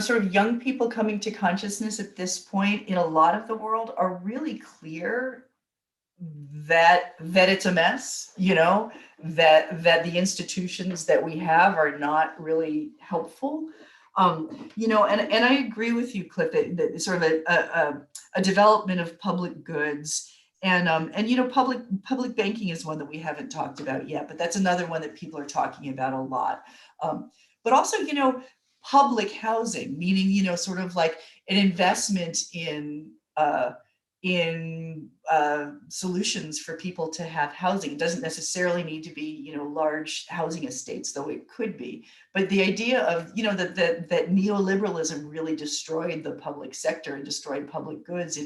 Speaker 2: sort of young people coming to consciousness at this point in a lot of the world are really clear that it's a mess, that the institutions that we have are not really helpful. And I agree with you, Cliff, that sort of a development of public goods and public banking is one that we haven't talked about yet, but that's another one that people are talking about a lot. But also, public housing, meaning, sort of like an investment in solutions for people to have housing. It doesn't necessarily need to be, large housing estates, though it could be. But the idea of, that neoliberalism really destroyed the public sector and destroyed public goods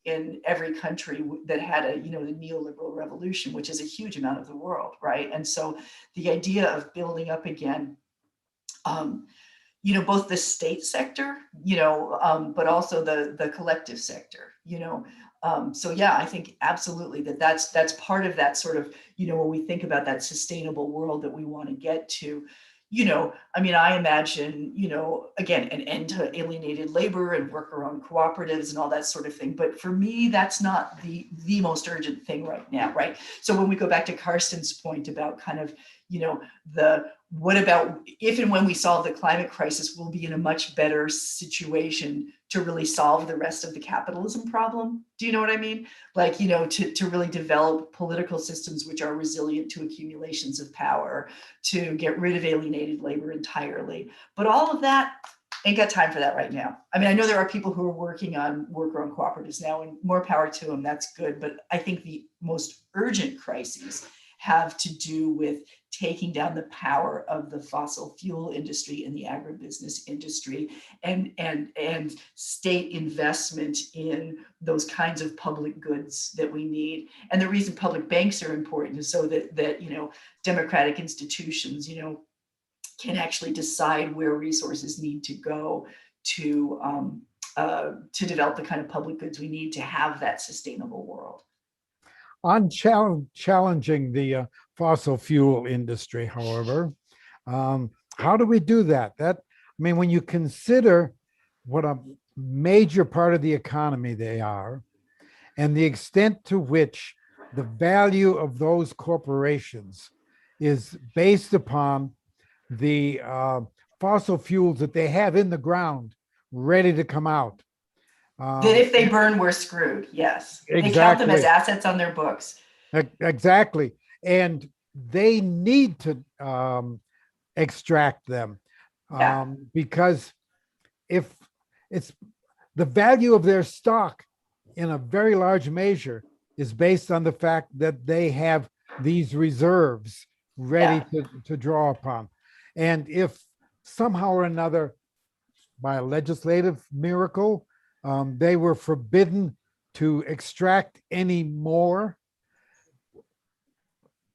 Speaker 2: in every country that had the neoliberal revolution, which is a huge amount of the world, right? And so the idea of building up again, both the state sector, but also the collective sector, so yeah, I think absolutely that's part of that sort of, when we think about that sustainable world that we want to get to, I imagine, again, an end to alienated labor and worker-owned cooperatives and all that sort of thing. But for me, that's not the most urgent thing right now, right? So when we go back to Karsten's point about kind of, what about if and when we solve the climate crisis, we'll be in a much better situation to really solve the rest of the capitalism problem. Do you know what I mean? Like, to really develop political systems which are resilient to accumulations of power, to get rid of alienated labor entirely. But all of that, Ain't got time for that right now. I mean, I know there are people who are working on worker-owned cooperatives now, and more power to them. That's good. But I think the most urgent crises have to do with taking down the power of the fossil fuel industry and the agribusiness industry, and state investment in those kinds of public goods that we need. And the reason public banks are important is so that democratic institutions, can actually decide where resources need to go to develop the kind of public goods we need to have that sustainable world.
Speaker 1: On challenging the fossil fuel industry, however, how do we do that? When you consider what a major part of the economy they are, and the extent to which the value of those corporations is based upon the fossil fuels that they have in the ground ready to come out.
Speaker 2: That if they burn, we're screwed. Yes. They count them as
Speaker 1: Exactly.
Speaker 2: assets on their books.
Speaker 1: Exactly. And they need to extract them
Speaker 2: Yeah.
Speaker 1: because if it's the value of their stock in a very large measure is based on the fact that they have these reserves ready to draw upon. And if somehow or another, by a legislative miracle, they were forbidden to extract any more,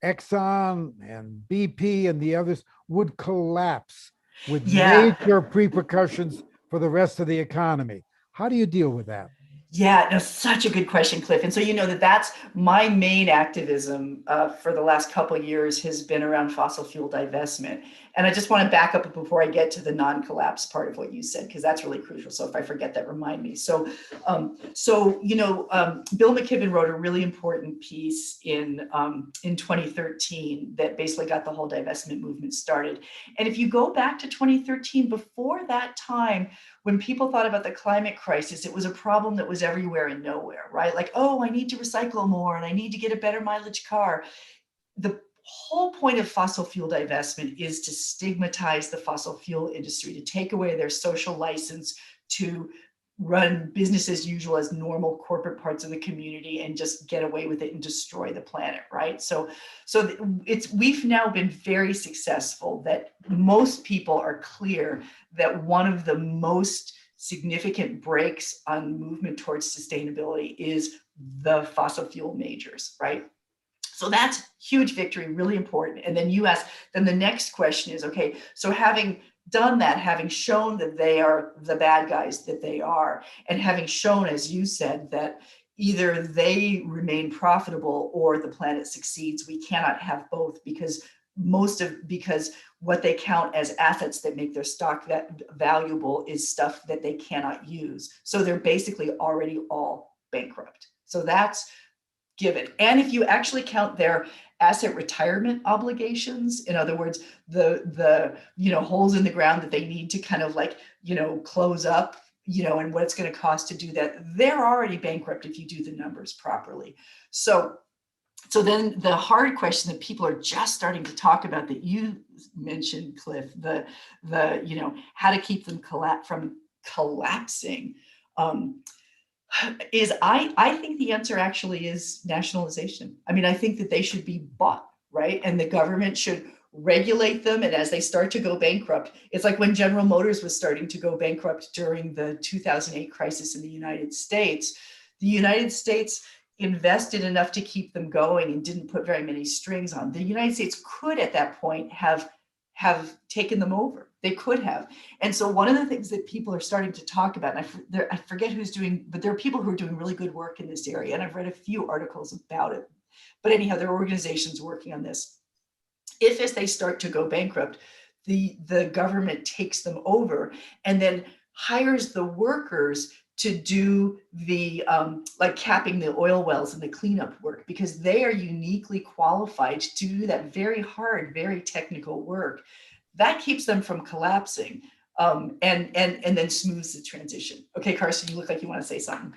Speaker 1: Exxon and BP and the others would collapse with
Speaker 2: Yeah.
Speaker 1: major repercussions for the rest of the economy. How do you deal with that?
Speaker 2: Yeah, no, such a good question, Cliff. And so that's my main activism for the last couple of years has been around fossil fuel divestment. And I just want to back up before I get to the non-collapse part of what you said, because that's really crucial. So if I forget that, remind me. So Bill McKibben wrote a really important piece in 2013 that basically got the whole divestment movement started. And if you go back to 2013, before that time, when people thought about the climate crisis, it was a problem that was everywhere and nowhere, right? Like, oh, I need to recycle more and I need to get a better mileage car. The whole point of fossil fuel divestment is to stigmatize the fossil fuel industry, to take away their social license to run business as usual as normal corporate parts of the community and just get away with it and destroy the planet, right? So we've now been very successful that most people are clear that one of the most significant breaks on movement towards sustainability is the fossil fuel majors, right? So that's huge victory, really important. And then then the next question is, okay, so having done that, having shown that they are the bad guys that they are, and having shown, as you said, that either they remain profitable or the planet succeeds, we cannot have both because what they count as assets that make their stock that valuable is stuff that they cannot use. So they're basically already all bankrupt. So that's given. And if you actually count their asset retirement obligations, in other words, the holes in the ground that they need to kind of close up, and what it's going to cost to do that, they're already bankrupt if you do the numbers properly. So then the hard question that people are just starting to talk about that you mentioned, Cliff, the how to keep them from collapsing, is I think the answer actually is nationalization. I mean, I think that they should be bought, right? And the government should regulate them. And as they start to go bankrupt, it's like when General Motors was starting to go bankrupt during the 2008 crisis in the United States. The United States invested enough to keep them going and didn't put very many strings on. The United States could at that point have taken them over. They could have. And so one of the things that people are starting to talk about, and I forget who's doing, but there are people who are doing really good work in this area. And I've read a few articles about it. But anyhow, there are organizations working on this. If as they start to go bankrupt, the government takes them over and then hires the workers to do the capping the oil wells and the cleanup work, because they are uniquely qualified to do that very hard, very technical work. That keeps them from collapsing, and then smooths the transition. Okay, Carson, you look like you want to say something.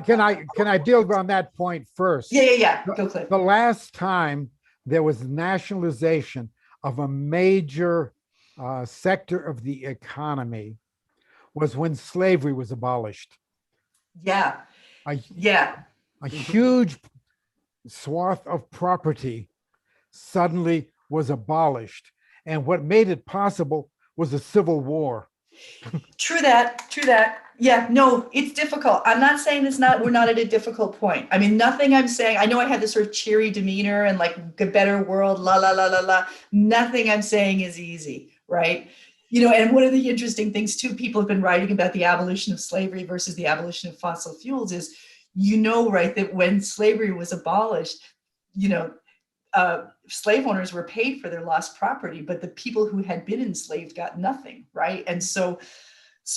Speaker 1: Can I build on that point first?
Speaker 2: Yeah. Go, Cliff.
Speaker 1: The last time there was nationalization of a major sector of the economy was when slavery was abolished.
Speaker 2: Yeah,
Speaker 1: A,
Speaker 2: yeah.
Speaker 1: a huge swath of property suddenly was abolished. And what made it possible was a civil war.
Speaker 2: True that. True that. Yeah, no, it's difficult. I'm not saying we're not at a difficult point. I mean, nothing I'm saying, I know I had this sort of cheery demeanor and like a better world, la, la, la, la, la. Nothing I'm saying is easy, right? You know, and one of the interesting things too, people have been writing about the abolition of slavery versus the abolition of fossil fuels is, you know, right, that when slavery was abolished, you know, slave owners were paid for their lost property, but the people who had been enslaved got nothing, right? And so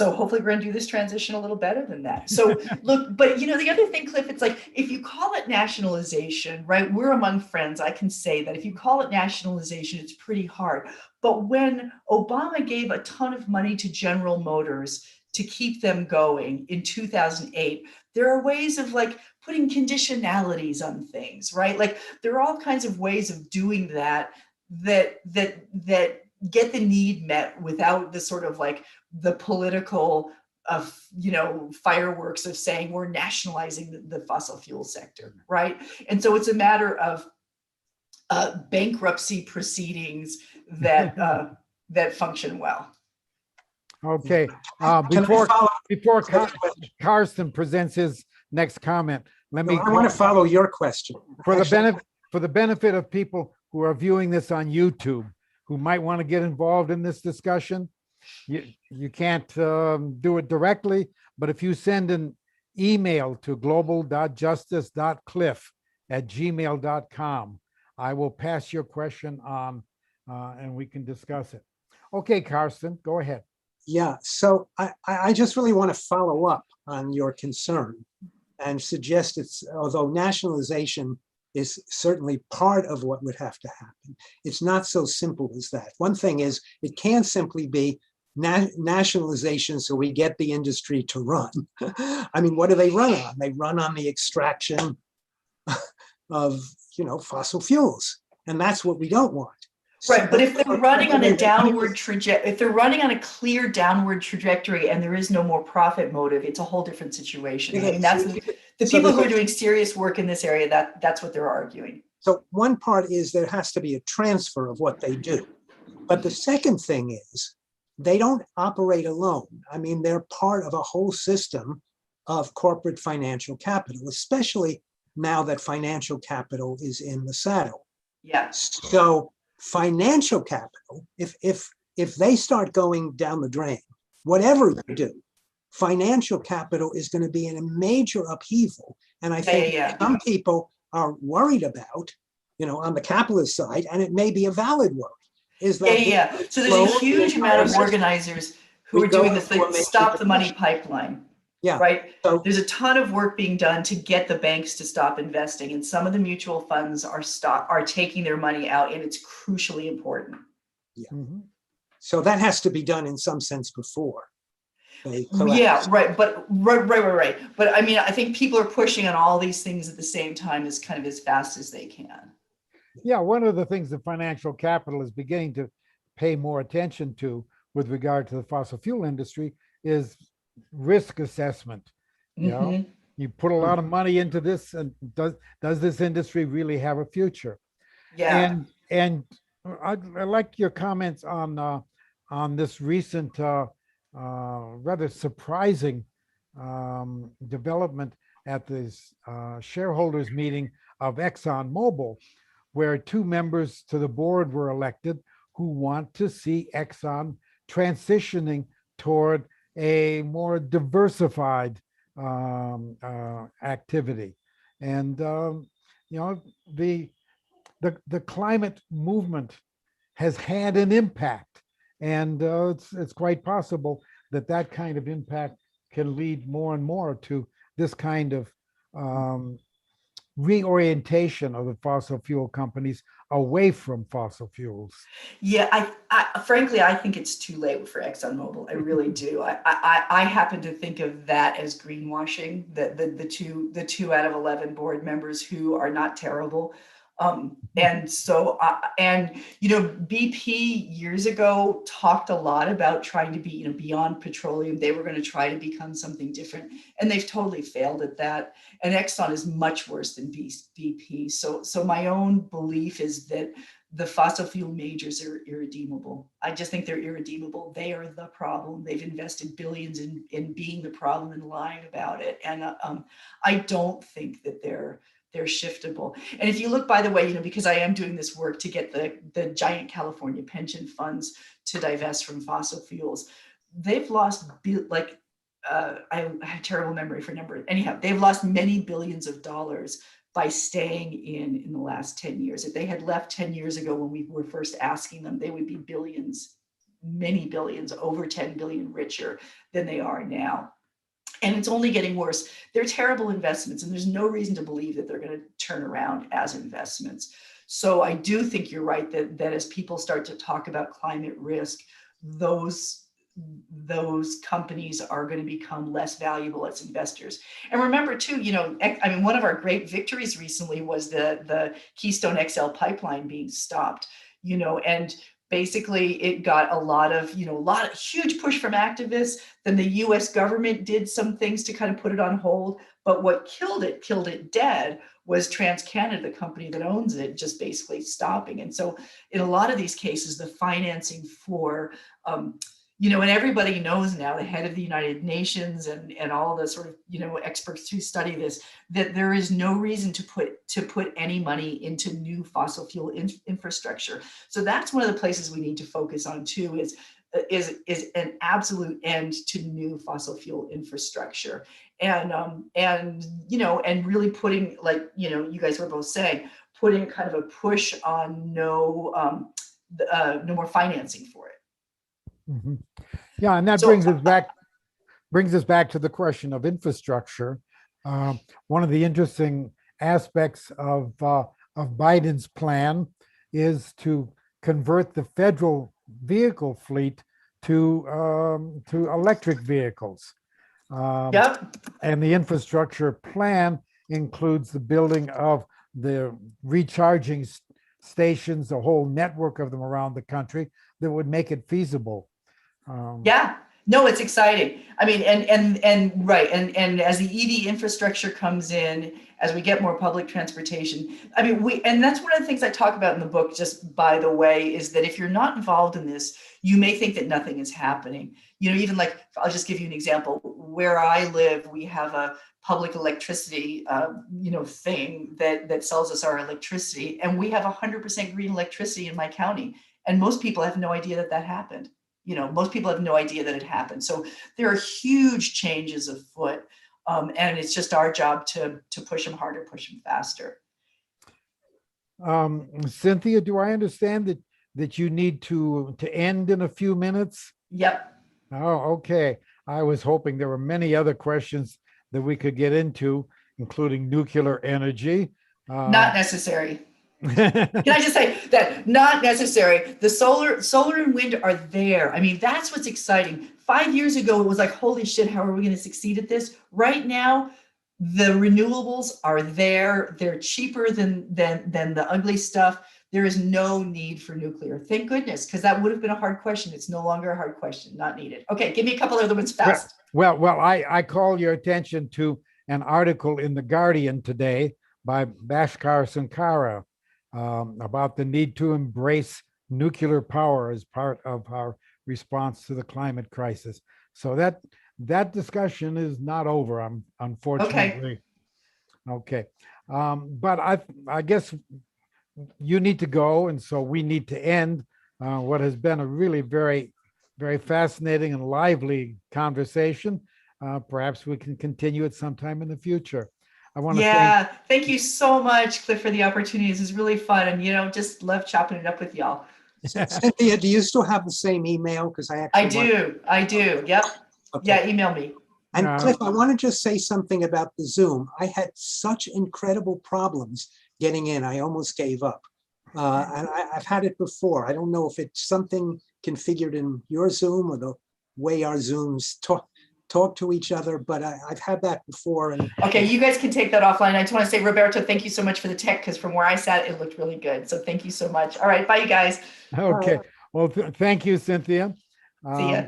Speaker 2: hopefully we're going to do this transition a little better than that. So look, but you know, the other thing, Cliff, it's like, if you call it nationalization, right? We're among friends. I can say that if you call it nationalization, it's pretty hard. But when Obama gave a ton of money to General Motors to keep them going in 2008, there are ways of like putting conditionalities on things, right? Like there are all kinds of ways of doing that get the need met without the sort of like the political of, you know, fireworks of saying we're nationalizing the fossil fuel sector, right? And so it's a matter of bankruptcy proceedings that that function well.
Speaker 1: Okay,
Speaker 3: Can I follow-
Speaker 1: before Karsten presents his next comment, let me,
Speaker 3: I want to follow your question.
Speaker 1: for
Speaker 3: Actually,
Speaker 1: the benefit of people who are viewing this on YouTube, who might want to get involved in this discussion, you can't do it directly, but if you send an email to global.justice.cliff@gmail.com, I will pass your question on and we can discuss it. Okay, Karsten, go ahead.
Speaker 3: Yeah, so I just really want to follow up on your concern and suggest although nationalization is certainly part of what would have to happen, it's not so simple as that. One thing is, it can't simply be nationalization so we get the industry to run. I mean, what do they run on? They run on the extraction of, you know, fossil fuels, and that's what we don't want.
Speaker 2: Right, but if they're running on a downward trajectory, if they're running on a clear downward trajectory and there is no more profit motive, it's a whole different situation. I mean, that's the people who are doing serious work in this area, that's what they're arguing.
Speaker 3: So one part is there has to be a transfer of what they do. But the second thing is they don't operate alone. I mean, they're part of a whole system of corporate financial capital, especially now that financial capital is in the saddle.
Speaker 2: Yeah.
Speaker 3: So financial capital, if they start going down the drain, whatever they do, financial capital is going to be in a major upheaval. And I think some people are worried about, you know, on the capitalist side, and it may be a valid worry, is that
Speaker 2: so there's a huge amount of organizers who are doing this thing, stop the money pipeline.
Speaker 3: Yeah.
Speaker 2: Right.
Speaker 3: So
Speaker 2: there's a ton of work being done to get the banks to stop investing, and some of the mutual funds are taking their money out, and it's crucially important.
Speaker 3: Yeah.
Speaker 1: Mm-hmm.
Speaker 3: So that has to be done in some sense before they collapse.
Speaker 2: Yeah, right. But right. But I mean, I think people are pushing on all these things at the same time as kind of as fast as they can.
Speaker 1: Yeah, one of the things that financial capital is beginning to pay more attention to with regard to the fossil fuel industry is risk assessment. You know, you put a lot of money into this, and does this industry really have a future?
Speaker 2: Yeah.
Speaker 1: And I like your comments on this recent rather surprising development at this shareholders meeting of ExxonMobil, where 2 members to the board were elected who want to see Exxon transitioning toward a more diversified activity. And you know, the climate movement has had an impact, and it's quite possible that kind of impact can lead more and more to this kind of reorientation of the fossil fuel companies away from fossil fuels.
Speaker 2: Yeah, I frankly, I think it's too late for ExxonMobil. I really do. I happen to think of that as greenwashing. The 2 out of 11 board members who are not terrible, And so, and, BP years ago talked a lot about trying to be, beyond petroleum. They were going to try to become something different, and they've totally failed at that. And Exxon is much worse than BP. So my own belief is that the fossil fuel majors are irredeemable. I just think they're irredeemable. They are the problem. They've invested billions in being the problem and lying about it. And I don't think that they're shiftable. And if you look, by the way, because I am doing this work to get the giant California pension funds to divest from fossil fuels, they've lost I have terrible memory for numbers. Anyhow, they've lost many billions of dollars by staying in the last 10 years. If they had left 10 years ago when we were first asking them, they would be billions, many billions, over 10 billion richer than they are now. And it's only getting worse. They're terrible investments, and there's no reason to believe that they're going to turn around as investments. So I do think you're right that as people start to talk about climate risk, those companies are going to become less valuable as investors. And remember too, one of our great victories recently was the Keystone XL pipeline being stopped, and basically it got a lot of huge push from activists. Then the US government did some things to kind of put it on hold. But what killed it dead, was TransCanada, the company that owns it, just basically stopping. And so in a lot of these cases, the financing for, and everybody knows now, the head of the United Nations and all the sort of, experts who study this, that there is no reason to put any money into new fossil fuel infrastructure. So that's one of the places we need to focus on too, is an absolute end to new fossil fuel infrastructure. And really putting, like, you guys were both saying, putting kind of a push on no more financing for it.
Speaker 1: Mhm. Yeah, and that
Speaker 2: So-
Speaker 1: brings us back to the question of infrastructure. One of the interesting aspects of Biden's plan is to convert the federal vehicle fleet to electric vehicles.
Speaker 2: Yep.
Speaker 1: And the infrastructure plan includes the building of the recharging stations, a whole network of them around the country that would make it feasible.
Speaker 2: Yeah, no, it's exciting. I mean, and right. And as the EV infrastructure comes in, as we get more public transportation, I mean, and that's one of the things I talk about in the book, just by the way, is that if you're not involved in this, you may think that nothing is happening. Even like, I'll just give you an example. Where I live, we have a public electricity, thing that sells us our electricity, and we have 100% green electricity in my county. And most people have no idea that happened. Most people have no idea that it happened. So there are huge changes afoot, and it's just our job to push them harder, push them faster.
Speaker 1: Cynthia, do I understand that you need to end in a few minutes?
Speaker 2: Yep.
Speaker 1: Oh, okay. I was hoping there were many other questions that we could get into, including nuclear energy.
Speaker 2: Not necessary. Can I just say that not necessary? The solar and wind are there. I mean, that's what's exciting. 5 years ago, it was like, holy shit, how are we going to succeed at this? Right now, the renewables are there. They're cheaper than the ugly stuff. There is no need for nuclear. Thank goodness, because that would have been a hard question. It's no longer a hard question, not needed. Okay, give me a couple other ones fast.
Speaker 1: Well, I call your attention to an article in The Guardian today by Bhaskar Sankara about the need to embrace nuclear power as part of our response to the climate crisis. So that discussion is not over, unfortunately. Okay. But I guess you need to go, and so we need to end what has been a really very, very fascinating and lively conversation. Perhaps we can continue it sometime in the future. I want to
Speaker 2: thank you so much, Cliff, for the opportunity. This is really fun, and just love chopping it up with y'all.
Speaker 3: Cynthia, do you still have the same email? Because I
Speaker 2: do. Yep.
Speaker 3: Okay.
Speaker 2: Yeah, email me.
Speaker 3: And Cliff, I want to just say something about the Zoom. I had such incredible problems getting in. I almost gave up. And I've had it before. I don't know if it's something configured in your Zoom or the way our Zooms talk to each other, but I've had that before. And
Speaker 2: Okay, you guys can take that offline. I just want to say, Roberto, thank you so much for the tech, because from where I sat, it looked really good. So thank you so much. All right, bye, you guys.
Speaker 1: Okay, well, thank you, Cynthia.
Speaker 2: See ya.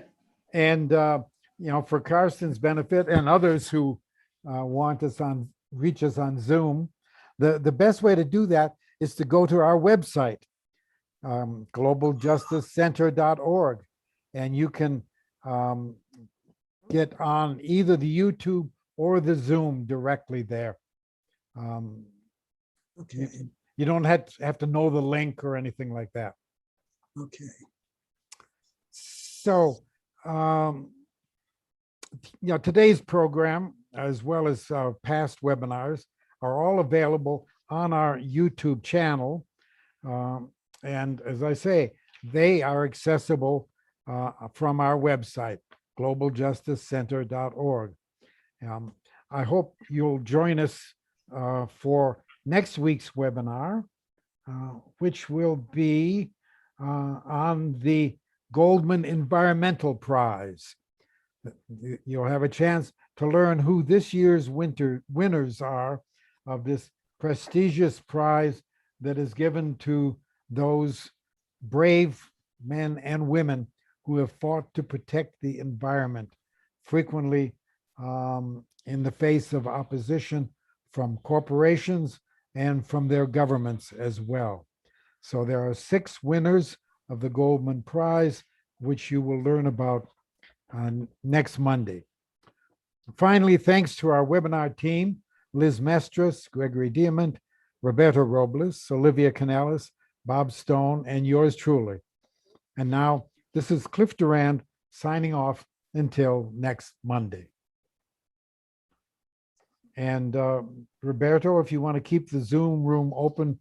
Speaker 1: And, you know, for Karsten's benefit and others who want us on, reach us on Zoom, the best way to do that is to go to our website, globaljusticecenter.org, and you can get on either the YouTube or the Zoom directly there.
Speaker 3: okay,
Speaker 1: You don't have to know the link or anything like that.
Speaker 3: okay.
Speaker 1: So, you know, today's program, as well as past webinars, are all available on our YouTube channel. And as I say, they are accessible from our website, globaljusticecenter.org. I hope you'll join us for next week's webinar, which will be on the Goldman Environmental Prize. You'll have a chance to learn who this year's winners are of this prestigious prize that is given to those brave men and women who have fought to protect the environment, frequently in the face of opposition from corporations and from their governments as well. So there are 6 winners of the Goldman Prize, which you will learn about on next Monday. Finally, thanks to our webinar team, Liz Mestras, Gregory Diamond, Roberto Robles, Olivia Canales, Bob Stone, and yours truly. And now, this is Cliff Durand signing off until next Monday. And Roberto, if you want to keep the Zoom room open